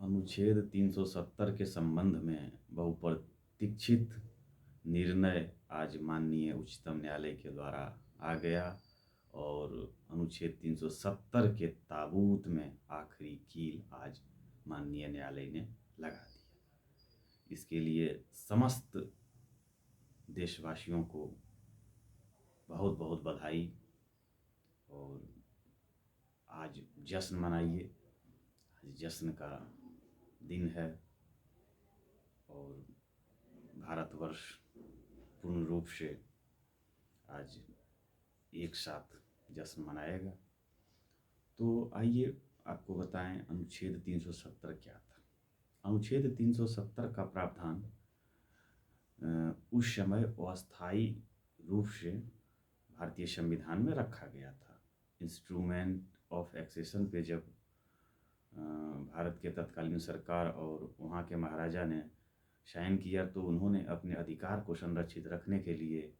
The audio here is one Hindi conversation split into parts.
अनुच्छेद 370 के संबंध में बहुप्रतीक्षित निर्णय आज माननीय उच्चतम न्यायालय के द्वारा आ गया और अनुच्छेद 370 के ताबूत में आखिरी कील आज माननीय न्यायालय ने लगा दिया। इसके लिए समस्त देशवासियों को बहुत बहुत बधाई और आज जश्न मनाइए। आज जश्न का दिन है और भारतवर्ष पूर्ण रूप से आज एक साथ जश्न मनाएगा। तो आइए आपको बताएं अनुच्छेद 370 क्या था। अनुच्छेद 370 का प्रावधान उस समय अस्थायी रूप से भारतीय संविधान में रखा गया था। इंस्ट्रूमेंट ऑफ एक्सेशन पे जब भारत के तत्कालीन सरकार और वहाँ के महाराजा ने साइन किया तो उन्होंने अपने अधिकार को संरक्षित रखने के लिए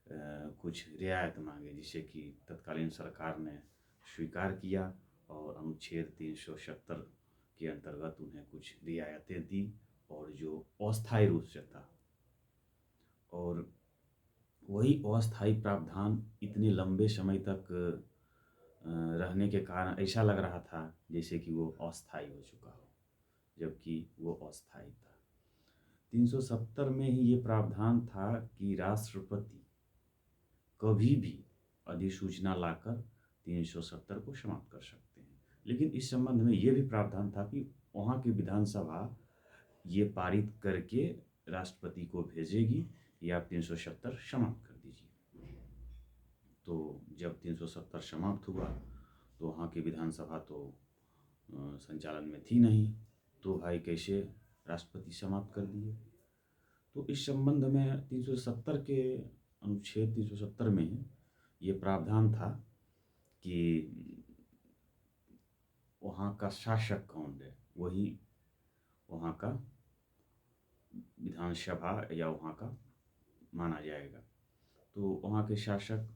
कुछ रियायत मांगे, जिसे कि तत्कालीन सरकार ने स्वीकार किया और अनुच्छेद 370 के अंतर्गत उन्हें कुछ रियायतें दी और जो अस्थायी रूप से था। और वही अस्थायी प्रावधान इतने लंबे समय तक रहने के कारण ऐसा लग रहा था जैसे कि वो अस्थायी हो चुका हो, जबकि वो अस्थायी था। 370 में ही ये प्रावधान था कि राष्ट्रपति कभी भी अधिसूचना लाकर 370 को समाप्त कर सकते हैं। लेकिन इस संबंध में ये भी प्रावधान था कि वहाँ की विधानसभा ये पारित करके राष्ट्रपति को भेजेगी कि आप 370 समाप्त कर दीजिए। तो जब 370 समाप्त हुआ तो वहाँ की विधानसभा तो संचालन में थी नहीं, तो भाई कैसे राष्ट्रपति समाप्त कर दिए। तो इस संबंध में 370 के अनुच्छेद 370 में ये प्रावधान था कि वहाँ का शासक कौन है, वही वहाँ का विधानसभा या वहाँ का माना जाएगा। तो वहाँ के शासक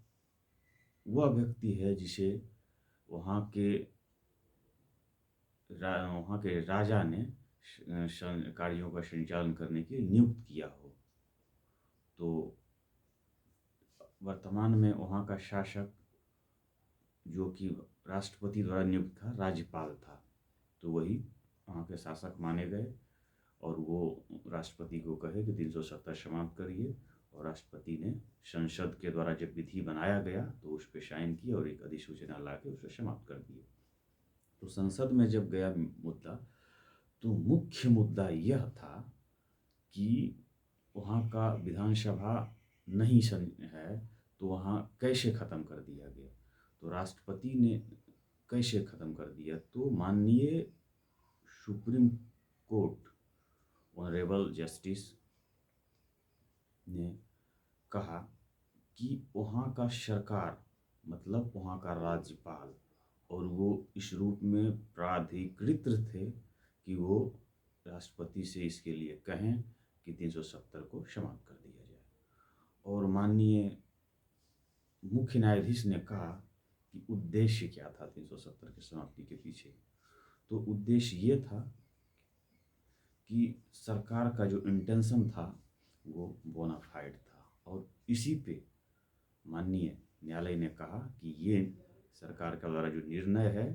वह व्यक्ति है जिसे वहाँ के राजा ने कार्यों का संचालन करने के लिए नियुक्त किया हो। तो वर्तमान में वहाँ का शासक जो कि राष्ट्रपति द्वारा नियुक्त था, राज्यपाल था, तो वही वहाँ के शासक माने गए और वो राष्ट्रपति को कहे कि 370 समाप्त करिए, और राष्ट्रपति ने संसद के द्वारा जब विधि बनाया गया तो उस पर साइन किया और एक अधिसूचना ला के उसे समाप्त कर दिए। तो संसद में जब गया मुद्दा, तो मुख्य मुद्दा यह था कि वहाँ का विधानसभा नहीं है तो वहाँ कैसे ख़त्म कर दिया गया। तो राष्ट्रपति ने कैसे ख़त्म कर दिया, तो माननीय सुप्रीम कोर्ट ऑनरेबल जस्टिस ने कहा कि वहाँ का सरकार मतलब वहाँ का राज्यपाल, और वो इस रूप में प्राधिकृत थे कि वो राष्ट्रपति से इसके लिए कहें कि 370 को समाप्त कर दिया जाए। और माननीय मुख्य न्यायाधीश ने कहा कि उद्देश्य क्या था 370 की समाप्ति के पीछे। तो उद्देश्य ये था कि सरकार का जो इंटेंशन था वो बोनाफाइड था, और इसी पे माननीय न्यायालय ने कहा कि ये सरकार का द्वारा जो निर्णय है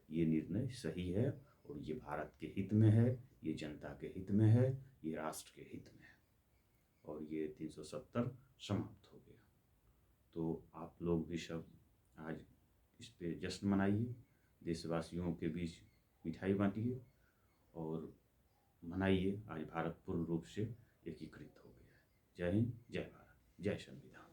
ये निर्णय सही है और ये भारत के हित में है, ये जनता के हित में है, ये राष्ट्र के हित में है, और ये 370 समाप्त हो गया। तो आप लोग भी सब आज इस पे जश्न मनाइए, देशवासियों के बीच मिठाई बांटिए और मनाइए। आज भारत पूर्ण रूप से एकीकृत हो गया है। जय हिंद, जय भारत, जय संविधान।